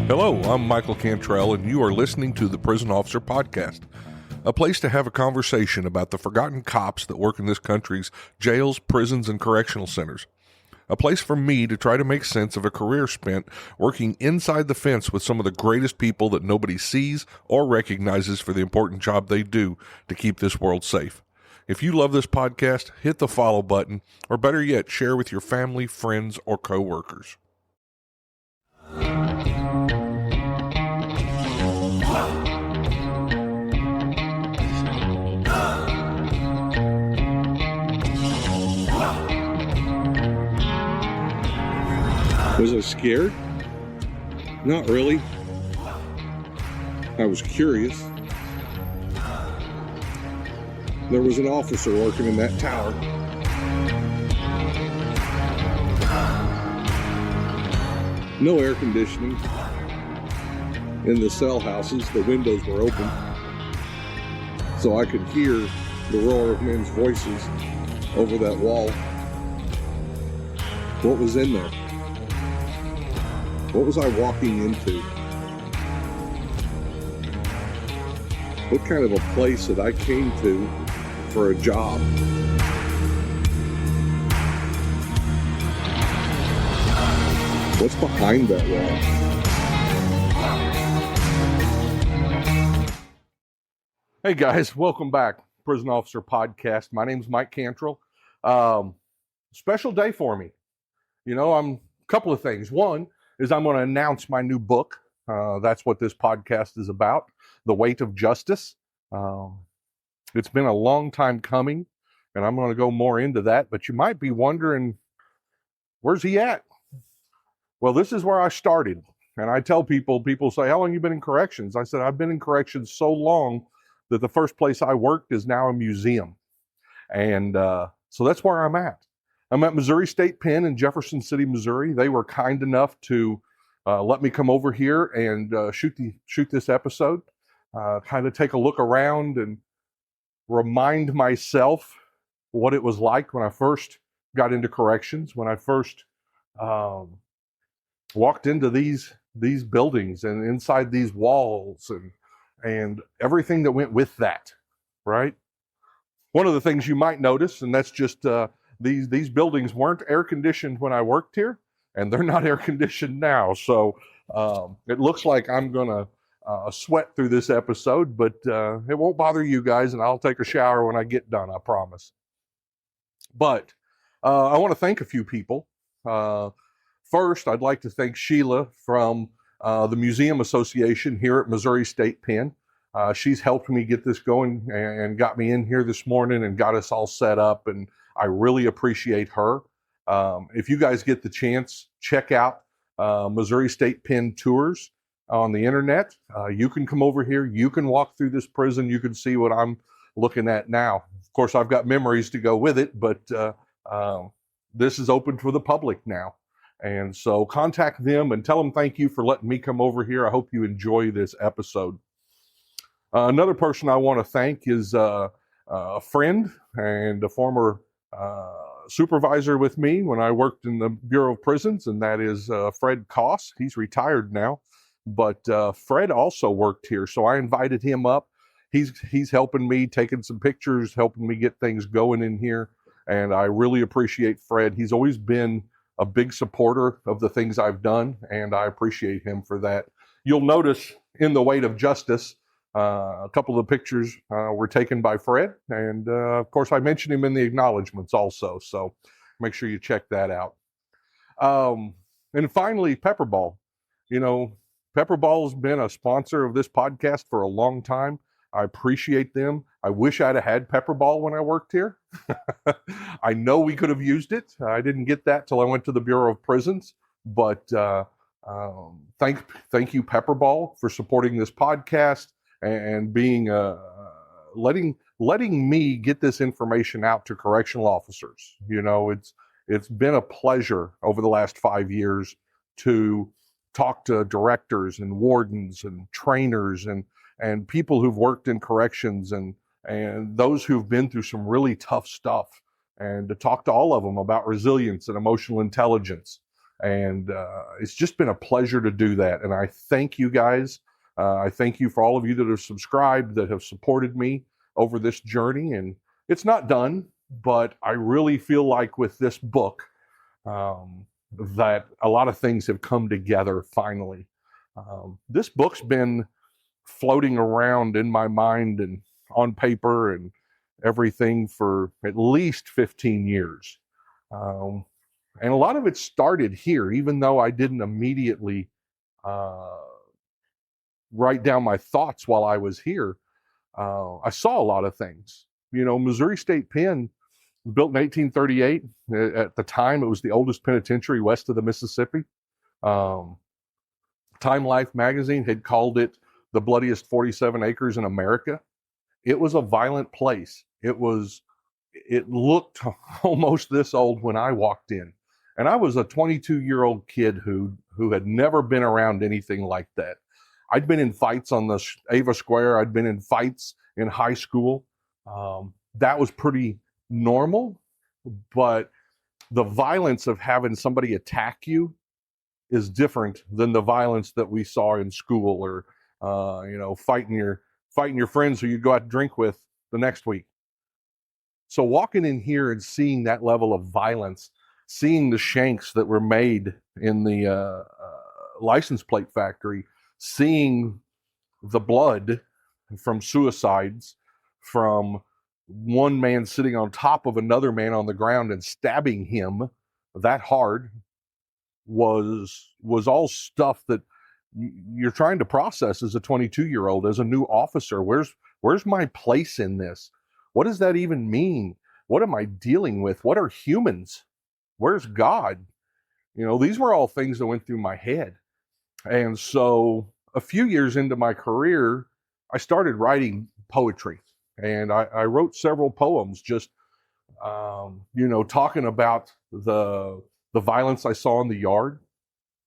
Hello, I'm Michael Cantrell, and you are listening to the Prison Officer Podcast, a place to have a conversation about the forgotten cops that work in this country's jails, prisons, and correctional centers. A place for me to try to make sense of a career spent working inside the fence with some of the greatest people that nobody sees or recognizes for the important job they do to keep this world safe. If you love this podcast, hit the follow button, or better yet, share with your family, friends, or coworkers. Was I scared? Not really. I was curious. There was an officer working in that tower. No air conditioning. In the cell houses, the windows were open, so I could hear the roar of men's voices over that wall. What was in there? What was I walking into? What kind of a place that I came to for a job? What's behind that wall? Hey guys, welcome back. Prison Officer Podcast. My name's Mike Cantrell. Special day for me. I'm a couple of things. One is I'm going to announce my new book. That's what this podcast is about, The Weight of Justice. It's been a long time coming, and I'm going to go more into that, but you might be wondering, where's he at? Well, this is where I started, and I tell people say, how long have you been in corrections? I said, I've been in corrections so long that the first place I worked is now a museum, and so that's where I'm at. I'm at Missouri State Pen in Jefferson City, Missouri. They were kind enough to let me come over here and shoot this episode, kind of take a look around and remind myself what it was like when I first got into corrections, when I first walked into these buildings and inside these walls and everything that went with that, right? One of the things you might notice, and that's just these buildings weren't air conditioned when I worked here, and they're not air conditioned now. So it looks like I'm gonna sweat through this episode, but it won't bother you guys, and I'll take a shower when I get done, I promise. But I want to thank a few people. First, I'd like to thank Sheila from the Museum Association here at Missouri State Pen. She's helped me get this going and got me in here this morning and got us all set up, and I really appreciate her. If you guys get the chance, check out Missouri State Pen Tours on the internet. You can come over here. You can walk through this prison. You can see what I'm looking at now. Of course, I've got memories to go with it, but this is open for the public now. And so contact them and tell them thank you for letting me come over here. I hope you enjoy this episode. Another person I want to thank is a friend and a former supervisor with me when I worked in the Bureau of Prisons, and that is Fred Koss. He's retired now, but Fred also worked here, so I invited him up. He's helping me, taking some pictures, helping me get things going in here, and I really appreciate Fred. He's always been a big supporter of the things I've done, and I appreciate him for that. You'll notice in The Weight of Justice, a couple of the pictures were taken by Fred, and of course I mentioned him in the acknowledgments also, so make sure you check that out. And finally, Pepperball. Pepperball's been a sponsor of this podcast for a long time. I appreciate them. I wish I'd have had Pepperball when I worked here. I know we could have used it. I didn't get that till I went to the Bureau of Prisons, but thank you, Pepperball, for supporting this podcast and being letting me get this information out to correctional officers. It's been a pleasure over the last 5 years to talk to directors and wardens and trainers and people who've worked in corrections and those who've been through some really tough stuff, and to talk to all of them about resilience and emotional intelligence. And it's just been a pleasure to do that. And I thank you guys. I thank you for all of you that have subscribed, that have supported me over this journey. And it's not done, but I really feel like with this book, that a lot of things have come together finally. This book's been floating around in my mind and on paper and everything for at least 15 years. And a lot of it started here, even though I didn't immediately write down my thoughts while I was here. I saw a lot of things. Missouri State Pen, built in 1838. At the time, it was the oldest penitentiary west of the Mississippi. Time Life magazine had called it the bloodiest 47 acres in America. It was a violent place. It looked almost this old when I walked in. And I was a 22-year-old kid who had never been around anything like that. I'd been in fights on the Ava Square. I'd been in fights in high school. That was pretty normal, but the violence of having somebody attack you is different than the violence that we saw in school, or fighting your friends who you go out to drink with the next week. So walking in here and seeing that level of violence, seeing the shanks that were made in the license plate factory, seeing the blood from suicides, from one man sitting on top of another man on the ground and stabbing him that hard, was all stuff that you're trying to process as a 22-year-old, as a new officer. Where's my place in this? What does that even mean? What am I dealing with? What are humans? Where's God? These were all things that went through my head. And so a few years into my career, I started writing poetry. And I wrote several poems just, talking about the violence I saw in the yard.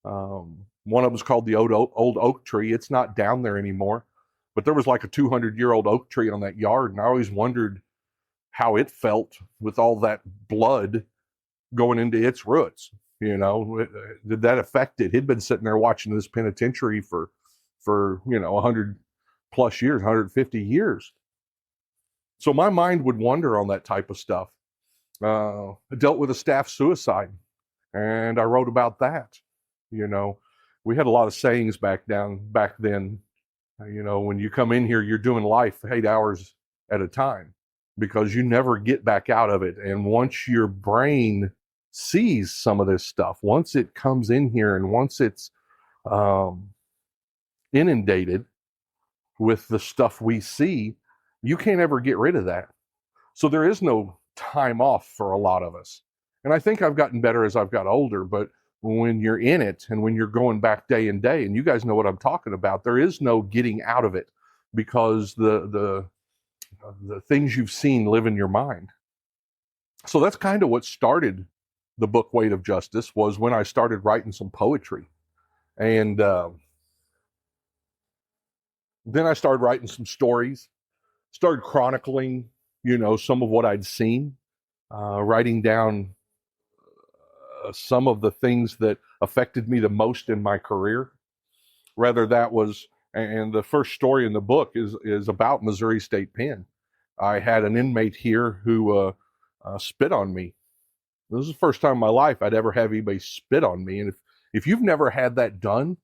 One of them was called the old oak tree. It's not down there anymore. But there was like a 200-year-old oak tree on that yard. And I always wondered how it felt with all that blood going into its roots. Did that affect it? He'd been sitting there watching this penitentiary for 100 plus years, 150 years. So my mind would wander on that type of stuff. I dealt with a staff suicide, and I wrote about that. We had a lot of sayings back then. When you come in here, you're doing life 8 hours at a time, because you never get back out of it. And once your brain sees some of this stuff, once it comes in here and once it's inundated with the stuff we see, you can't ever get rid of that. So there is no time off for a lot of us. And I think I've gotten better as I've got older, but when you're in it and when you're going back day and day, and you guys know what I'm talking about, there is no getting out of it, because the things you've seen live in your mind. So that's kind of what started the book Weight of Justice, was when I started writing some poetry. And then I started writing some stories, started chronicling, some of what I'd seen, writing down some of the things that affected me the most in my career. Rather, that was, and the first story in the book is about Missouri State Pen. I had an inmate here who spit on me. This is the first time in my life I'd ever have anybody spit on me. And if you've never had that done,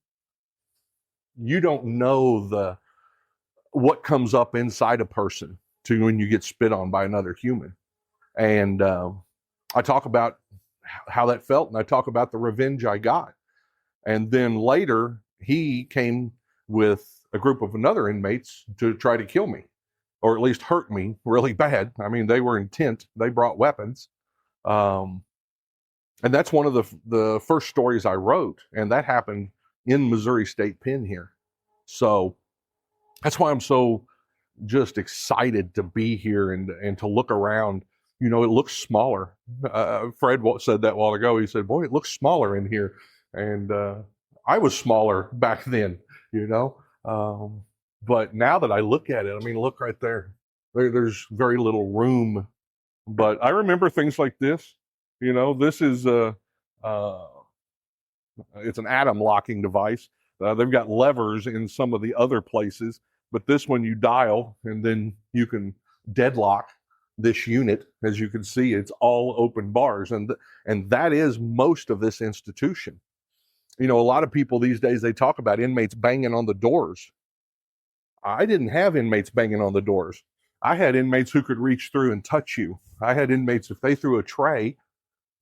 you don't know what comes up inside a person to when you get spit on by another human. And I talk about how that felt, and I talk about the revenge I got. And then later, he came with a group of another inmates to try to kill me, or at least hurt me really bad. I mean, they were intent. They brought weapons. And that's one of the first stories I wrote, and that happened in Missouri State Pen here. So that's why I'm so just excited to be here and to look around. It looks smaller. Fred said that a while ago. He said, boy, it looks smaller in here. And I was smaller back then, but now that I look at it, look right there. There's very little room. But I remember things like this. This is It's an atom locking device. They've got levers in some of the other places, but this one you dial and then you can deadlock this unit. As you can see, it's all open bars, and that is most of this institution. You know, a lot of people these days, they talk about inmates banging on the doors. I didn't have inmates banging on the doors. I had inmates who could reach through and touch you. I had inmates, if they threw a tray,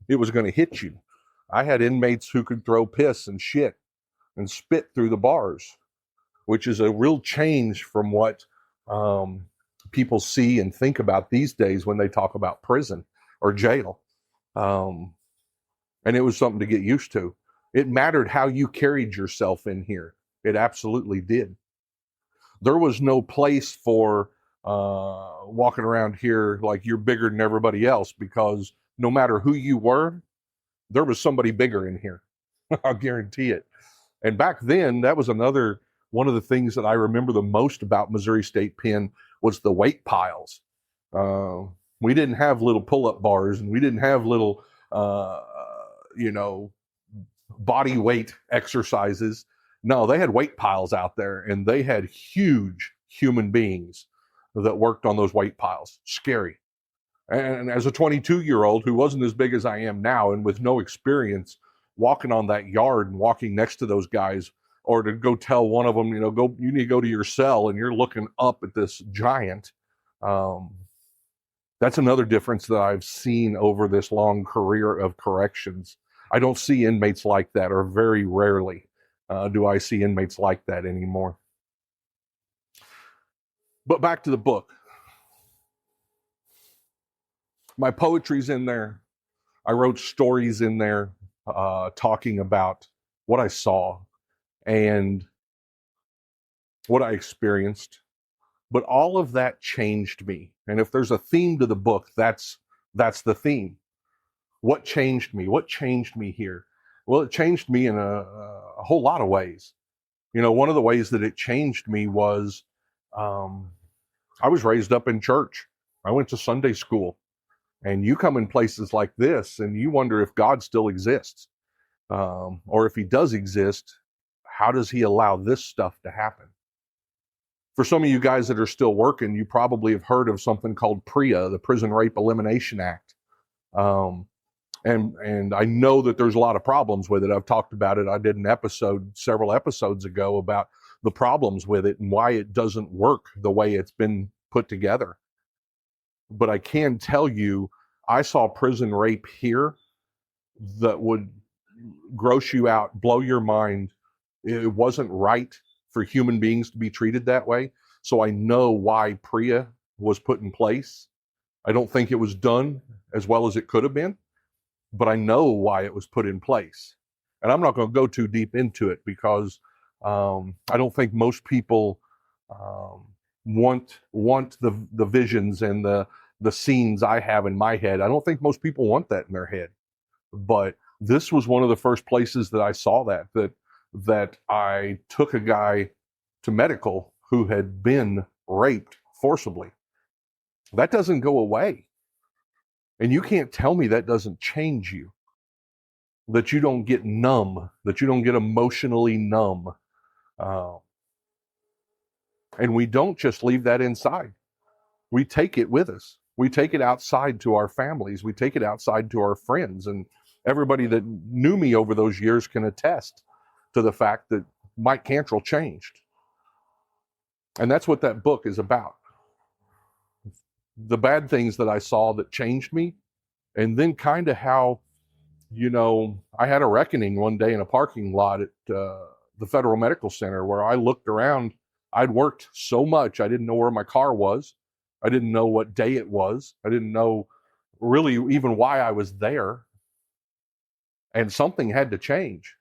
it was going to hit you. I had inmates who could throw piss and shit and spit through the bars, which is a real change from what people see and think about these days when they talk about prison or jail. And it was something to get used to. It mattered how you carried yourself in here. It absolutely did. There was no place for walking around here like you're bigger than everybody else, because no matter who you were, there was somebody bigger in here. I'll guarantee it. And back then, that was another one of the things that I remember the most about Missouri State Pen was the weight piles. We didn't have little pull-up bars, and we didn't have little, body weight exercises. No, they had weight piles out there, and they had huge human beings that worked on those weight piles. Scary. And as a 22-year-old who wasn't as big as I am now and with no experience, walking on that yard and walking next to those guys, or to go tell one of them, you need to go to your cell, and you're looking up at this giant. That's another difference that I've seen over this long career of corrections. I don't see inmates like that, or very rarely do I see inmates like that anymore. But back to the book. My poetry's in there. I wrote stories in there talking about what I saw and what I experienced. But all of that changed me. And if there's a theme to the book, that's the theme. What changed me? What changed me here? Well, it changed me in a whole lot of ways. You know, one of the ways that it changed me was I was raised up in church. I went to Sunday school. And you come in places like this and you wonder if God still exists. Or if he does exist, how does he allow this stuff to happen? For some of you guys that are still working, you probably have heard of something called PREA, the Prison Rape Elimination Act. And I know that there's a lot of problems with it. I've talked about it. I did an episode several episodes ago about the problems with it and why it doesn't work the way it's been put together. But I can tell you, I saw prison rape here that would gross you out, blow your mind. It wasn't right for human beings to be treated that way. So I know why PREA was put in place. I don't think it was done as well as it could have been, but I know why it was put in place. And I'm not going to go too deep into it because I don't think most people want the visions and the scenes I have in my head. I don't think most people want that in their head. But this was one of the first places that I saw that I took a guy to medical who had been raped forcibly. That doesn't go away. And you can't tell me that doesn't change you, that you don't get numb, that you don't get emotionally numb. And we don't just leave that inside. We take it with us. We take it outside to our families. We take it outside to our friends. And everybody that knew me over those years can attest to the fact that Mike Cantrell changed. And that's what that book is about. The bad things that I saw that changed me, and then kind of how, I had a reckoning one day in a parking lot at the Federal Medical Center where I looked around. I'd worked so much, I didn't know where my car was. I didn't know what day it was. I didn't know really even why I was there. And something had to change.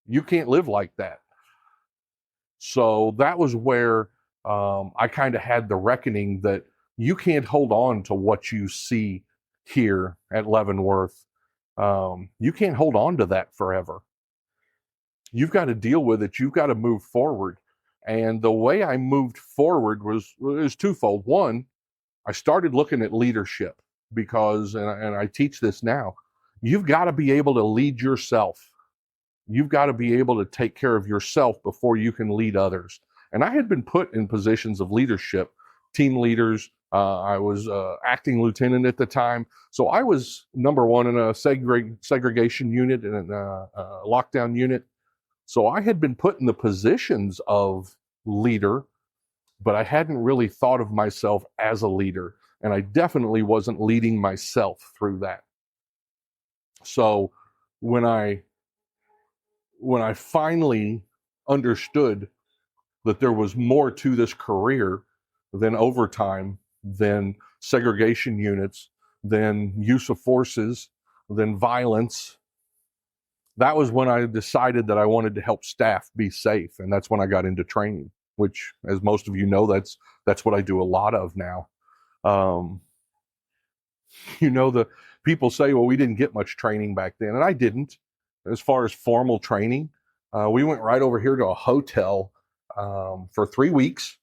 You can't live like that. So that was where I kind of had the reckoning that you can't hold on to what you see here at Leavenworth. You can't hold on to that forever. You've got to deal with it. You've got to move forward. And the way I moved forward was twofold. One, I started looking at leadership because, and I teach this now, you've got to be able to lead yourself. You've got to be able to take care of yourself before you can lead others. And I had been put in positions of leadership, team leaders. I was acting lieutenant at the time. So I was number one in a segregation unit and a lockdown unit. So I had been put in the positions of leader, but I hadn't really thought of myself as a leader. And I definitely wasn't leading myself through that. So when I finally understood that there was more to this career than overtime, than segregation units, than use of forces, than violence, that was when I decided that I wanted to help staff be safe. And that's when I got into training, which, as most of you know, that's what I do a lot of now. The people say, well, we didn't get much training back then. And I didn't. As far as formal training, we went right over here to a hotel for 3 weeks.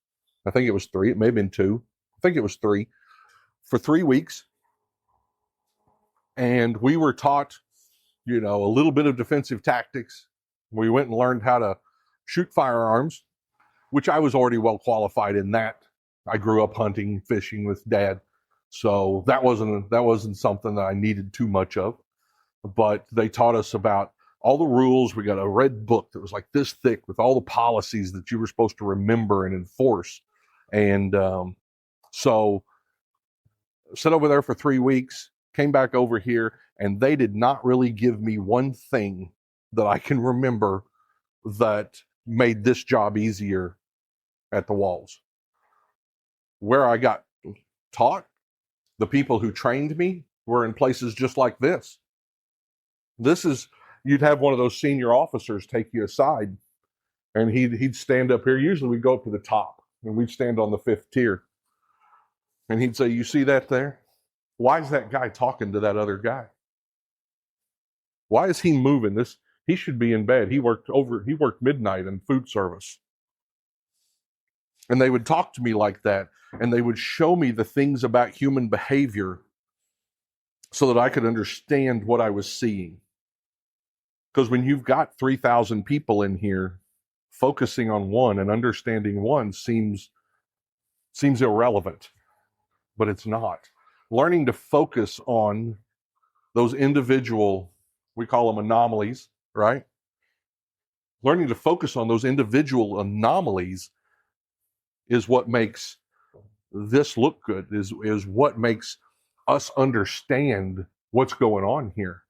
I think it was 3. It may have been 2. I think it was 3. For 3 weeks. And we were taught, a little bit of defensive tactics. We went and learned how to shoot firearms, which I was already well qualified in that. I grew up hunting, fishing with Dad. So that wasn't something that I needed too much of. But they taught us about all the rules. We got a red book that was like this thick with all the policies that you were supposed to remember and enforce. And so sat over there for 3 weeks, came back over here, and they did not really give me one thing that I can remember that made this job easier at the walls. Where I got taught, the people who trained me were in places just like this. You'd have one of those senior officers take you aside, and he'd stand up here. Usually we'd go up to the top, and we'd stand on the 5th tier. And he'd say, you see that there? Why is that guy talking to that other guy? Why is he moving this? He should be in bed. He worked midnight in food service. And they would talk to me like that, and they would show me the things about human behavior so that I could understand what I was seeing. Because when you've got 3,000 people in here, focusing on one and understanding one seems irrelevant, but it's not. Learning to focus on those individual, we call them anomalies, right? Learning to focus on those individual anomalies is what makes this look good, is what makes us understand what's going on here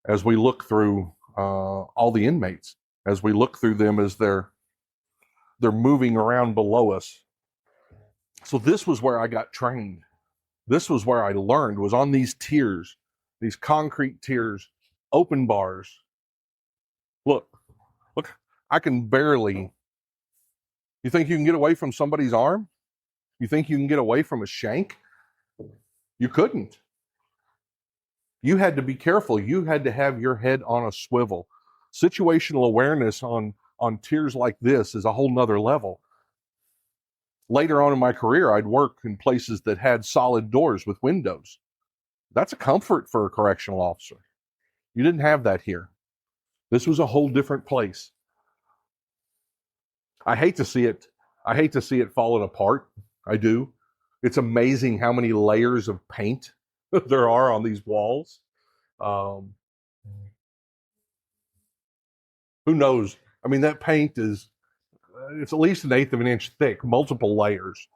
as we look through all the inmates, as we look through them as they're moving around below us. So this was where I got trained. This was where I learned, was on these tiers, these concrete tiers, open bars. Look, I can barely. You think you can get away from somebody's arm? You think you can get away from a shank? You couldn't. You had to be careful. You had to have your head on a swivel. Situational awareness on tiers like this is a whole nother level. Later on in my career, I'd work in places that had solid doors with windows. That's a comfort for a correctional officer. You didn't have that here. This was a whole different place. I hate to see it falling apart. I do. It's amazing how many layers of paint there are on these walls. Who knows? I mean, that paint it's at least 1/8 of an inch thick, multiple layers,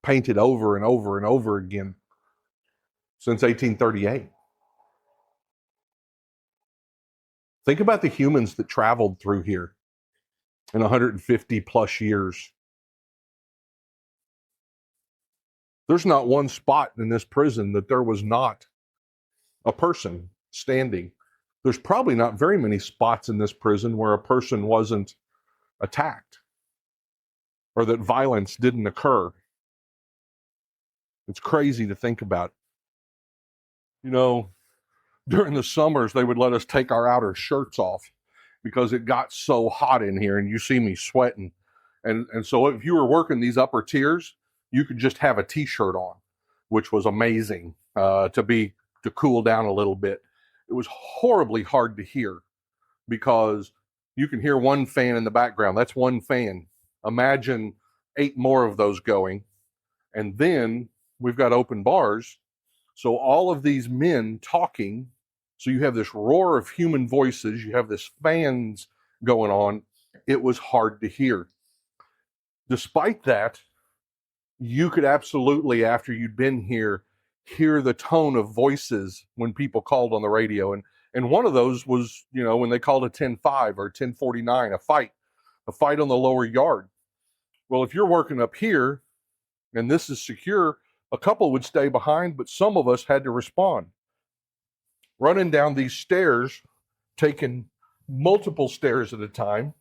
painted over and over and over again since 1838. Think about the humans that traveled through here in 150 plus years. There's not one spot in this prison that there was not a person standing. There's probably not very many spots in this prison where a person wasn't attacked or that violence didn't occur. It's crazy to think about. During the summers, they would let us take our outer shirts off because it got so hot in here, and you see me sweating. And so if you were working these upper tiers, you could just have a t-shirt on, which was amazing to cool down a little bit. It was horribly hard to hear because you can hear one fan in the background. That's one fan. Imagine 8 more of those going. And then we've got open bars. So all of these men talking. So you have this roar of human voices. You have this fans going on. It was hard to hear. Despite that, you could absolutely, after you'd been here, hear the tone of voices when people called on the radio. And one of those was, when they called a 10-5 or 10-49, a fight on the lower yard. Well, if you're working up here and this is secure, a couple would stay behind, but some of us had to respond. Running down these stairs, taking multiple stairs at a time,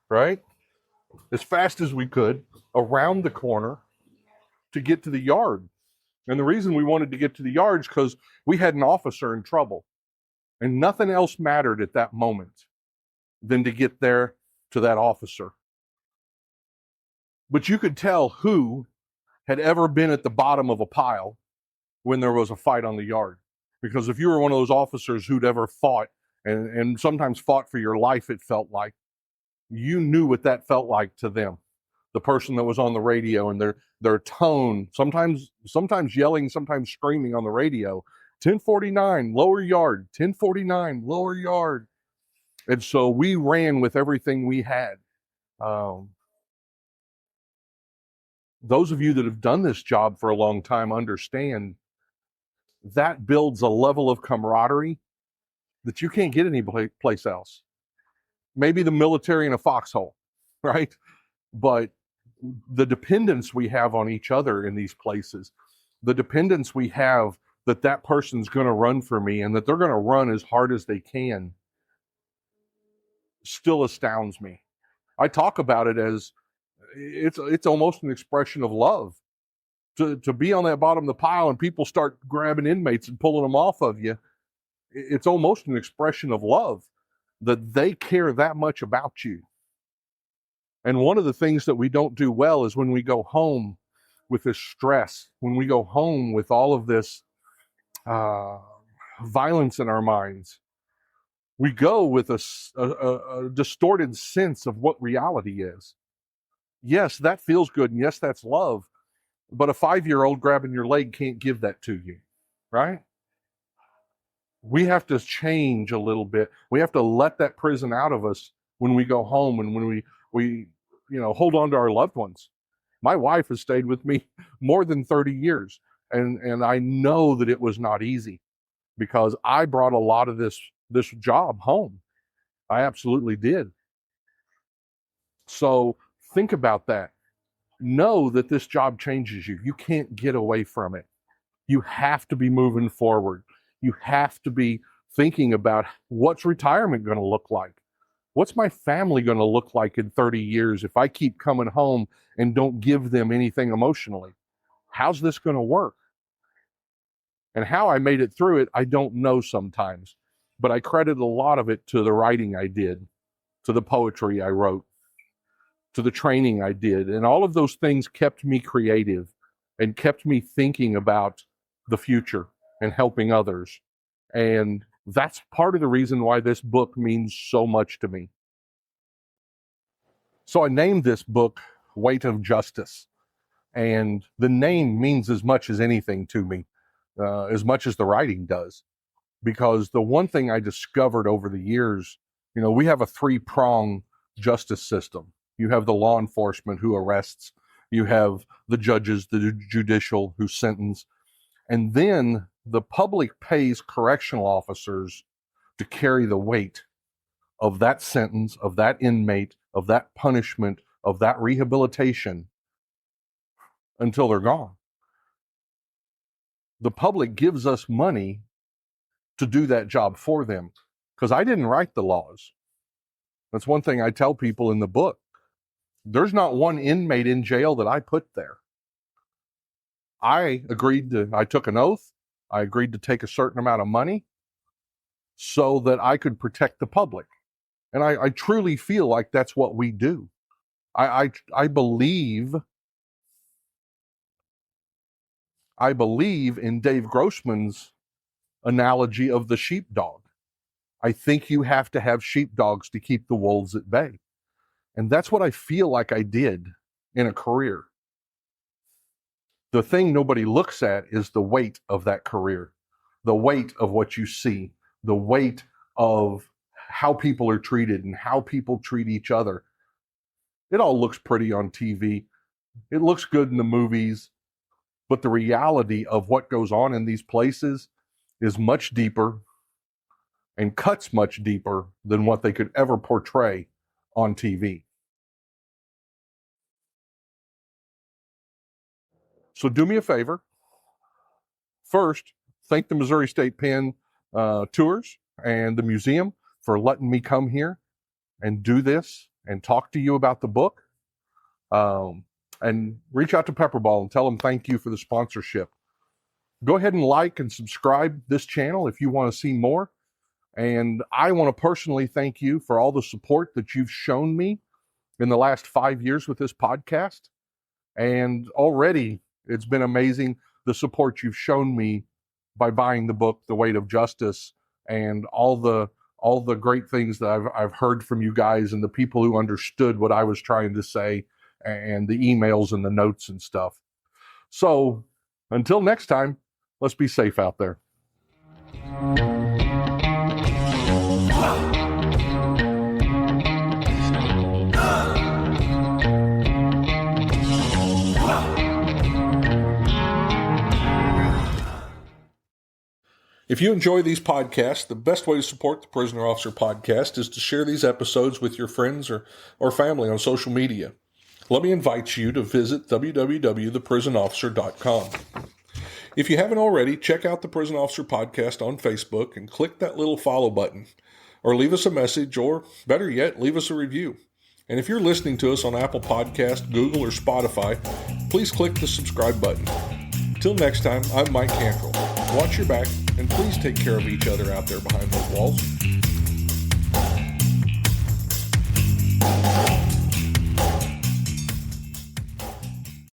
right? As fast as we could, around the corner to get to the yard. And the reason we wanted to get to the yard is because we had an officer in trouble. And nothing else mattered at that moment than to get there to that officer. But you could tell who had ever been at the bottom of a pile when there was a fight on the yard. Because if you were one of those officers who'd ever fought, and sometimes fought for your life, it felt like, you knew what that felt like to them. The person that was on the radio and their tone, sometimes yelling, sometimes screaming on the radio, 1049, lower yard, 1049, lower yard. And so we ran with everything we had. Those of you that have done this job for a long time understand that builds a level of camaraderie that you can't get any place else. Maybe the military in a foxhole, right? But the dependence we have on each other in these places, the dependence we have that person's going to run for me and that they're going to run as hard as they can, still astounds me. I talk about it as it's almost an expression of love. To be on that bottom of the pile and people start grabbing inmates and pulling them off of you, it's almost an expression of love that they care that much about you. And one of the things that we don't do well is when we go home with this stress, when we go home with all of this violence in our minds, we go with a distorted sense of what reality is. Yes, that feels good, and yes, that's love, but a 5-year-old grabbing your leg can't give that to you, right? We have to change a little bit. We have to let that prison out of us when we go home and when we hold on to our loved ones. My wife has stayed with me more than 30 years, and I know that it was not easy because I brought a lot of this job home. I absolutely did. So think about that. Know that this job changes you. You can't get away from it. You have to be moving forward. You have to be thinking about what's retirement going to look like? What's my family going to look like in 30 years if I keep coming home and don't give them anything emotionally? How's this going to work? And how I made it through it, I don't know sometimes. But I credit a lot of it to the writing I did, to the poetry I wrote, to the training I did. And all of those things kept me creative and kept me thinking about the future and helping others. And that's part of the reason why this book means so much to me. So I named this book Weight of Justice. And the name means as much as anything to me, as much as the writing does. Because the one thing I discovered over the years, we have a 3-prong justice system. You have the law enforcement who arrests. You have the judges, the judicial who sentence. And then the public pays correctional officers to carry the weight of that sentence, of that inmate, of that punishment, of that rehabilitation until they're gone. The public gives us money to do that job for them because I didn't write the laws. That's one thing I tell people in the book. There's not one inmate in jail that I put there. I took an oath. I agreed to take a certain amount of money so that I could protect the public. And I truly feel like that's what we do. I believe in Dave Grossman's analogy of the sheepdog. I think you have to have sheepdogs to keep the wolves at bay. And that's what I feel like I did in a career. The thing nobody looks at is the weight of that career, the weight of what you see, the weight of how people are treated and how people treat each other. It all looks pretty on TV. It looks good in the movies, but the reality of what goes on in these places is much deeper and cuts much deeper than what they could ever portray on TV. So do me a favor. First, thank the Missouri State Pen Tours and the museum for letting me come here and do this and talk to you about the book. And reach out to Pepperball and tell them thank you for the sponsorship. Go ahead and like and subscribe this channel if you want to see more. And I want to personally thank you for all the support that you've shown me in the last 5 years with this podcast. And already it's been amazing the support you've shown me by buying the book, The Weight of Justice, and all the great things that I've heard from you guys and the people who understood what I was trying to say and the emails and the notes and stuff. So until next time, let's be safe out there. If you enjoy these podcasts, the best way to support the Prisoner Officer Podcast is to share these episodes with your friends or family on social media. Let me invite you to visit www.theprisonofficer.com. If you haven't already, check out the Prison Officer Podcast on Facebook and click that little follow button. Or leave us a message, or better yet, leave us a review. And if you're listening to us on Apple Podcast, Google, or Spotify, please click the subscribe button. Till next time, I'm Mike Cantrell. Watch your back, and please take care of each other out there behind those walls.